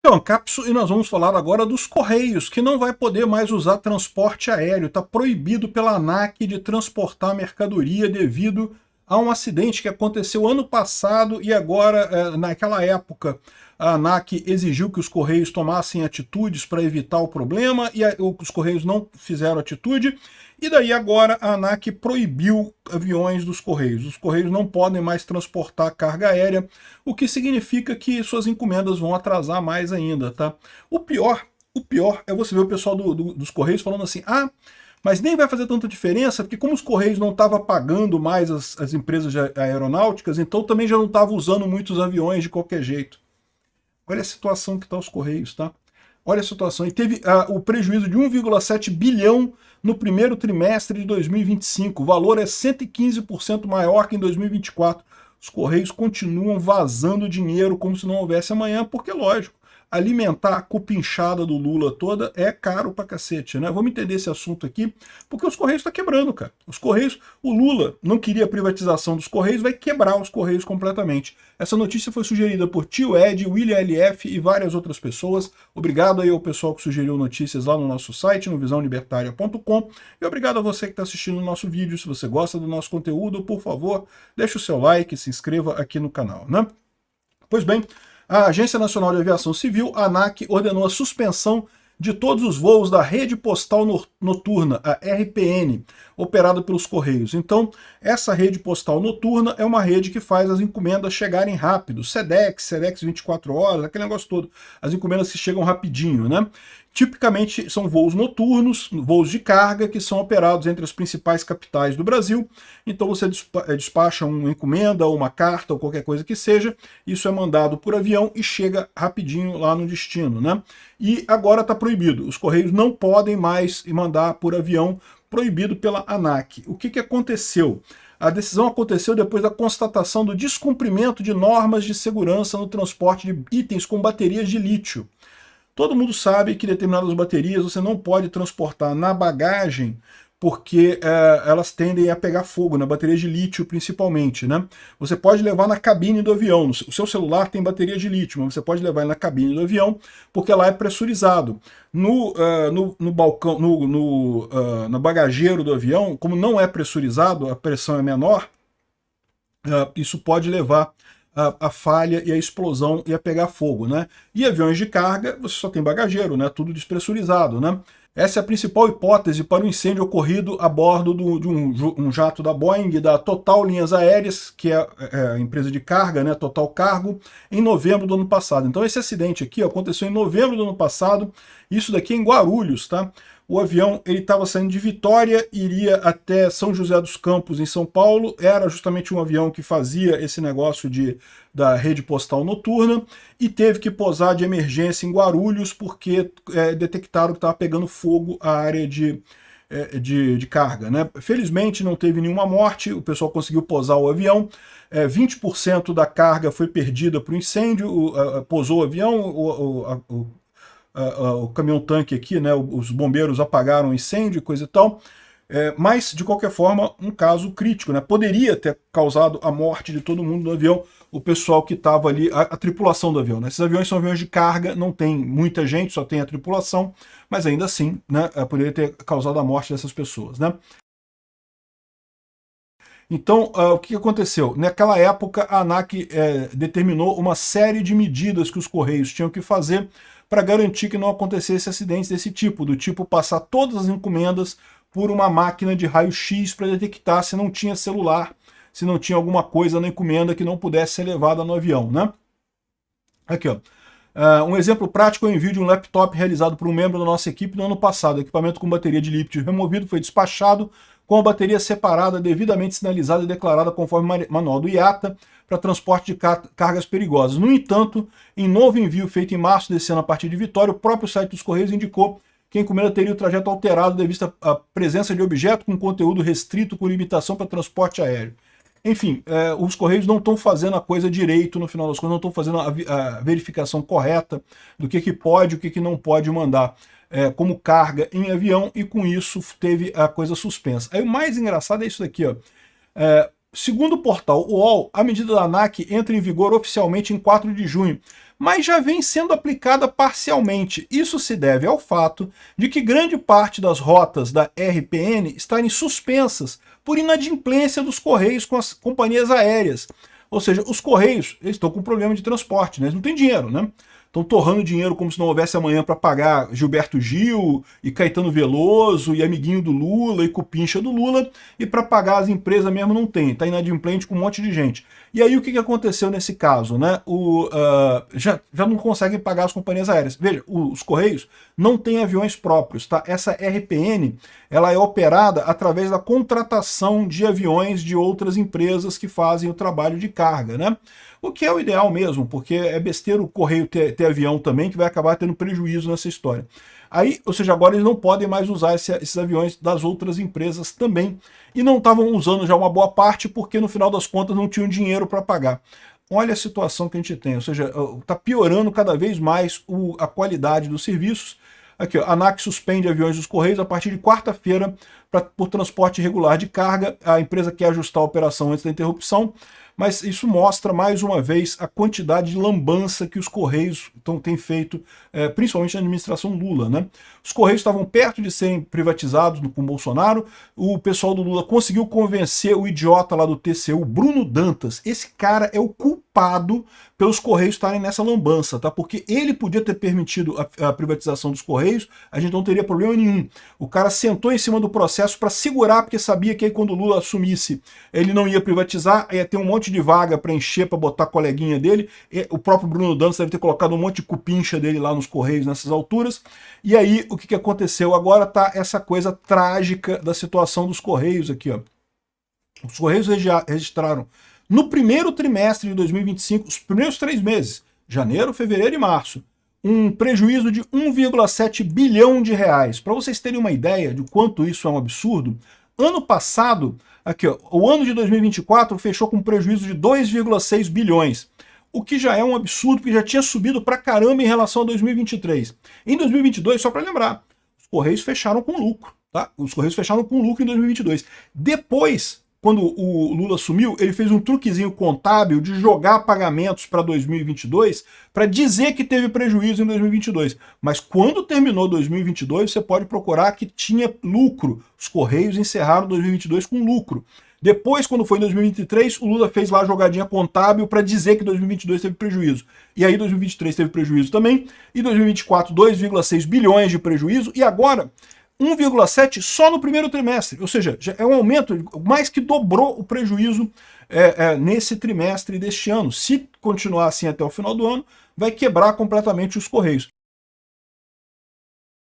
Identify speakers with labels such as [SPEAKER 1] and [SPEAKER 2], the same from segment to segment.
[SPEAKER 1] Então, Capso, e nós vamos falar agora dos Correios, que não vai poder mais usar transporte aéreo. Está proibido pela ANAC de transportar mercadoria devido a um acidente que aconteceu ano passado e agora, naquela época, a ANAC exigiu que os Correios tomassem atitudes para evitar o problema e os Correios não fizeram atitude. E daí agora a ANAC proibiu aviões dos Correios. Os Correios não podem mais transportar carga aérea, o que significa que suas encomendas vão atrasar mais ainda, tá? O pior é você ver o pessoal dos Correios falando assim, mas nem vai fazer tanta diferença, porque como os Correios não estavam pagando mais as empresas aeronáuticas, então também já não estavam usando muitos aviões de qualquer jeito. Olha a situação que está os Correios, tá? Olha a situação. E teve o prejuízo de 1,7 bilhão no primeiro trimestre de 2025. O valor é 115% maior que em 2024. Os Correios continuam vazando dinheiro como se não houvesse amanhã, porque, lógico, alimentar a cupinchada do Lula toda é caro pra cacete, né? Vamos entender esse assunto aqui, porque os Correios estão quebrando, cara. Os Correios, o Lula não queria a privatização dos Correios, vai quebrar os Correios completamente. Essa notícia foi sugerida por Tio Ed, William LF e várias outras pessoas. Obrigado aí ao pessoal que sugeriu notícias lá no nosso site, no visãolibertaria.com, e obrigado a você que está assistindo o nosso vídeo. Se você gosta do nosso conteúdo, por favor, deixe o seu like e se inscreva aqui no canal, né? Pois bem, a Agência Nacional de Aviação Civil, a ANAC, ordenou a suspensão de todos os voos da Rede Postal Noturna, a RPN, operada pelos Correios. Então, essa rede postal noturna é uma rede que faz as encomendas chegarem rápido. Sedex 24 horas, aquele negócio todo. As encomendas que chegam rapidinho, né? Tipicamente são voos noturnos, voos de carga, que são operados entre as principais capitais do Brasil. Então você despacha uma encomenda, ou uma carta, ou qualquer coisa que seja, isso é mandado por avião e chega rapidinho lá no destino, né? E agora está proibido. Os Correios não podem mais mandar por avião, proibido pela ANAC. O que aconteceu? A decisão aconteceu depois da constatação do descumprimento de normas de segurança no transporte de itens com baterias de lítio. Todo mundo sabe que determinadas baterias você não pode transportar na bagagem porque elas tendem a pegar fogo, na bateria de lítio principalmente, né? Você pode levar na cabine do avião, o seu celular tem bateria de lítio, mas você pode levar na cabine do avião porque lá é pressurizado. No balcão, no bagageiro do avião, como não é pressurizado, a pressão é menor, isso pode levar a falha e a explosão e a pegar fogo, né? E aviões de carga, você só tem bagageiro, né? Tudo despressurizado, né? Essa é a principal hipótese para o incêndio ocorrido a bordo de um jato da Boeing, da Total Linhas Aéreas, que é a empresa de carga, né? Total Cargo, em novembro do ano passado. Então esse acidente aqui aconteceu em novembro do ano passado, isso daqui é em Guarulhos, tá? O avião ele estava saindo de Vitória, iria até São José dos Campos, em São Paulo. Era justamente um avião que fazia esse negócio da rede postal noturna e teve que pousar de emergência em Guarulhos porque detectaram que estava pegando fogo a área de carga, né? Felizmente não teve nenhuma morte, o pessoal conseguiu pousar o avião. 20% da carga foi perdida para o incêndio, pousou o avião, o caminhão-tanque aqui, né, os bombeiros apagaram o incêndio e coisa e tal, mas, de qualquer forma, um caso crítico, né? Poderia ter causado a morte de todo mundo no avião, o pessoal que estava ali, a tripulação do avião, né? Esses aviões são aviões de carga, não tem muita gente, só tem a tripulação, mas ainda assim, né, poderia ter causado a morte dessas pessoas, né? Então, o que aconteceu? Naquela época, a ANAC determinou uma série de medidas que os Correios tinham que fazer para garantir que não acontecesse acidentes desse tipo, do tipo passar todas as encomendas por uma máquina de raio-x para detectar se não tinha celular, se não tinha alguma coisa na encomenda que não pudesse ser levada no avião, né? Aqui, ó. Um exemplo prático é o envio de um laptop realizado por um membro da nossa equipe no ano passado. O equipamento com bateria de lítio removido foi despachado com a bateria separada, devidamente sinalizada e declarada conforme manual do IATA para transporte de cargas perigosas. No entanto, em novo envio feito em março desse ano a partir de Vitória, o próprio site dos Correios indicou que a encomenda teria o trajeto alterado devido à presença de objeto com conteúdo restrito com limitação para transporte aéreo. Enfim, os Correios não estão fazendo a coisa direito, no final das contas, não estão fazendo a verificação correta do que pode e o que não pode mandar como carga em avião, e com isso teve a coisa suspensa. Aí o mais engraçado é isso daqui, ó. Segundo o portal UOL, a medida da ANAC entra em vigor oficialmente em 4 de junho, mas já vem sendo aplicada parcialmente. Isso se deve ao fato de que grande parte das rotas da RPN estarem suspensas por inadimplência dos Correios com as companhias aéreas. Ou seja, os Correios eles estão com problema de transporte, né? Eles não têm dinheiro, né? Estão torrando dinheiro como se não houvesse amanhã para pagar Gilberto Gil e Caetano Veloso e amiguinho do Lula e cupincha do Lula, e para pagar as empresas mesmo não tem, está inadimplente com um monte de gente. E aí o que aconteceu nesse caso? Né? Já não conseguem pagar as companhias aéreas. Veja, os Correios não têm aviões próprios. Tá? Essa RPN ela é operada através da contratação de aviões de outras empresas que fazem o trabalho de carga. Né? O que é o ideal mesmo, porque é besteira o Correio ter avião também, que vai acabar tendo prejuízo nessa história. Aí, ou seja, agora eles não podem mais usar esses aviões das outras empresas também. E não estavam usando já uma boa parte, porque no final das contas não tinham dinheiro para pagar. Olha a situação que a gente tem, ou seja, está piorando cada vez mais a qualidade dos serviços. Aqui, ó, a ANAC suspende aviões dos Correios a partir de quarta-feira por transporte irregular de carga. A empresa quer ajustar a operação antes da interrupção, mas isso mostra mais uma vez a quantidade de lambança que os Correios têm feito, principalmente na administração Lula. Né? Os Correios estavam perto de serem privatizados com Bolsonaro, o pessoal do Lula conseguiu convencer o idiota lá do TCU, Bruno Dantas. Esse cara é o culpado pelos Correios estarem nessa lambança, tá? Porque ele podia ter permitido a privatização dos Correios, a gente não teria problema nenhum. O cara sentou em cima do processo para segurar, porque sabia que aí quando o Lula assumisse, ele não ia privatizar, ia ter um monte de vaga para encher, para botar a coleguinha dele. O próprio Bruno Dantas deve ter colocado um monte de cupincha dele lá nos Correios nessas alturas. E aí, o que aconteceu? Agora tá essa coisa trágica da situação dos Correios aqui, ó. Os Correios registraram no primeiro trimestre de 2025, os primeiros 3 meses, janeiro, fevereiro e março, um prejuízo de 1,7 bilhão de reais. Para vocês terem uma ideia de quanto isso é um absurdo, ano passado, aqui, ó, o ano de 2024 fechou com um prejuízo de 2,6 bilhões. O que já é um absurdo, porque já tinha subido pra caramba em relação a 2023. Em 2022, só para lembrar, os Correios fecharam com lucro. Tá? Os Correios fecharam com lucro em 2022. Depois, quando o Lula assumiu, ele fez um truquezinho contábil de jogar pagamentos para 2022 para dizer que teve prejuízo em 2022. Mas quando terminou 2022, você pode procurar que tinha lucro. Os Correios encerraram 2022 com lucro. Depois, quando foi em 2023, o Lula fez lá a jogadinha contábil para dizer que 2022 teve prejuízo. E aí 2023 teve prejuízo também. E 2024, 2,6 bilhões de prejuízo. E agora 1,7 só no primeiro trimestre, ou seja, já é um aumento, mais que dobrou o prejuízo nesse trimestre deste ano. Se continuar assim até o final do ano, vai quebrar completamente os Correios.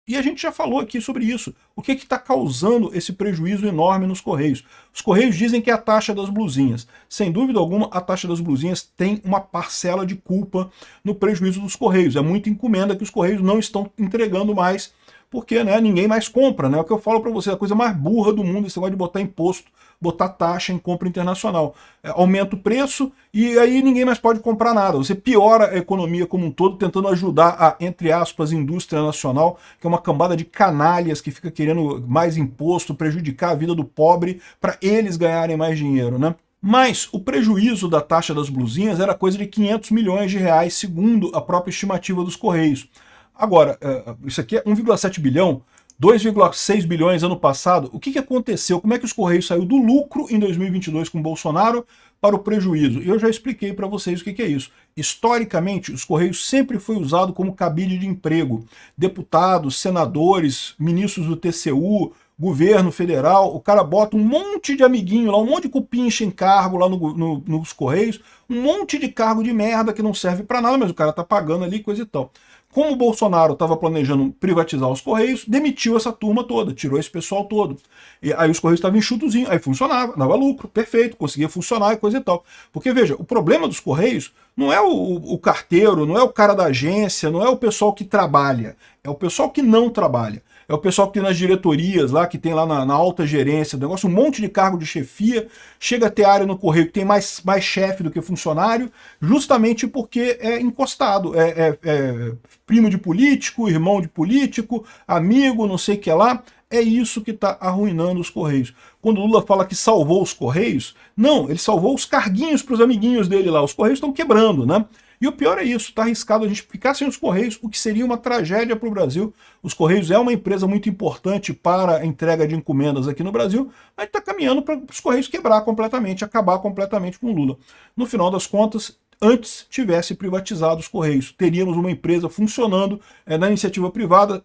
[SPEAKER 1] E a gente já falou aqui sobre isso. O que está causando esse prejuízo enorme nos Correios? Os Correios dizem que é a taxa das blusinhas. Sem dúvida alguma, a taxa das blusinhas tem uma parcela de culpa no prejuízo dos Correios. É muita encomenda que os Correios não estão entregando mais, porque né, ninguém mais compra. Né? É o que eu falo para você, a coisa mais burra do mundo, esse negócio de botar imposto, botar taxa em compra internacional. Aumenta o preço e aí ninguém mais pode comprar nada. Você piora a economia como um todo, tentando ajudar a, entre aspas, indústria nacional, que é uma cambada de canalhas que fica querendo mais imposto, prejudicar a vida do pobre para eles ganharem mais dinheiro, né? Mas o prejuízo da taxa das blusinhas era coisa de 500 milhões de reais, segundo a própria estimativa dos Correios. Agora, isso aqui é 1,7 bilhão, 2,6 bilhões ano passado. O que aconteceu? Como é que os Correios saiu do lucro em 2022 com Bolsonaro para o prejuízo? Eu já expliquei para vocês o que é isso. Historicamente, os Correios sempre foi usado como cabide de emprego. Deputados, senadores, ministros do TCU, governo federal, o cara bota um monte de amiguinho lá, um monte de cupincha em cargo lá nos Correios, um monte de cargo de merda que não serve para nada, mas o cara tá pagando ali, coisa e tal. Como o Bolsonaro estava planejando privatizar os Correios, demitiu essa turma toda, tirou esse pessoal todo. E aí os Correios estavam enxutozinhos, aí funcionava, dava lucro, perfeito, conseguia funcionar e coisa e tal. Porque, veja, o problema dos Correios não é o carteiro, não é o cara da agência, não é o pessoal que trabalha, é o pessoal que não trabalha. É o pessoal que tem nas diretorias lá, que tem lá na alta gerência do negócio, um monte de cargo de chefia, chega a ter área no Correio que tem mais chefe do que funcionário, justamente porque é encostado, é primo de político, irmão de político, amigo, não sei o que lá. É isso que está arruinando os Correios. Quando o Lula fala que salvou os Correios, não, ele salvou os carguinhos para os amiguinhos dele lá. Os Correios estão quebrando, né? E o pior é isso, está arriscado a gente ficar sem os Correios, o que seria uma tragédia para o Brasil. Os Correios é uma empresa muito importante para a entrega de encomendas aqui no Brasil, mas está caminhando para os Correios quebrar completamente, acabar completamente com o Lula. No final das contas, antes tivesse privatizado os Correios, teríamos uma empresa funcionando na iniciativa privada,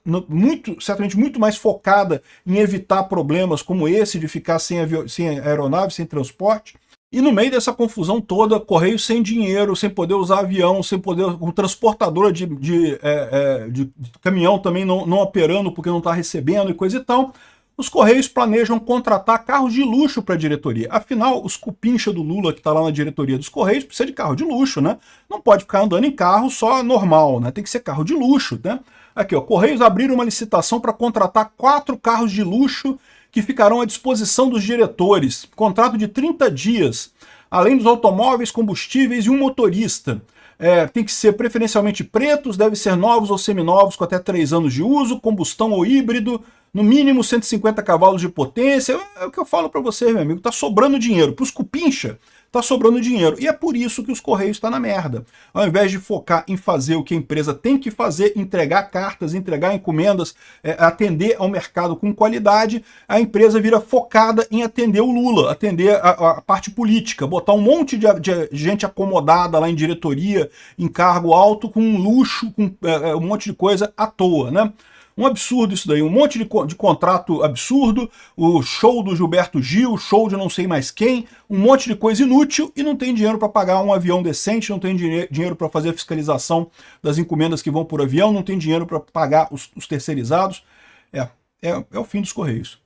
[SPEAKER 1] certamente muito mais focada em evitar problemas como esse de ficar sem aeronave, sem transporte. E no meio dessa confusão toda, Correios sem dinheiro, sem poder usar avião, sem poder, com transportadora de caminhão também não operando porque não está recebendo e coisa e tal, os Correios planejam contratar carros de luxo para a diretoria. Afinal, os cupincha do Lula que está lá na diretoria dos Correios precisa de carro de luxo, né? Não pode ficar andando em carro só normal, né? Tem que ser carro de luxo, né? Aqui, ó, Correios abriram uma licitação para contratar 4 carros de luxo que ficarão à disposição dos diretores. Contrato de 30 dias, além dos automóveis, combustíveis e um motorista. Tem que ser preferencialmente pretos, deve ser novos ou seminovos com até 3 anos de uso, combustão ou híbrido, no mínimo 150 cavalos de potência. É o que eu falo para você, meu amigo, tá sobrando dinheiro. Para os cupincha, tá sobrando dinheiro. E é por isso que os Correios estão na merda. Ao invés de focar em fazer o que a empresa tem que fazer, entregar cartas, entregar encomendas, atender ao mercado com qualidade, a empresa vira focada em atender o Lula, atender a parte política, botar um monte de gente acomodada lá em diretoria, em cargo alto, com luxo, com um monte de coisa à toa, né? Um absurdo isso daí, um monte de contrato absurdo, o show do Gilberto Gil, show de não sei mais quem, um monte de coisa inútil e não tem dinheiro para pagar um avião decente, não tem dinheiro para fazer a fiscalização das encomendas que vão por avião, não tem dinheiro para pagar os terceirizados. É o fim dos Correios.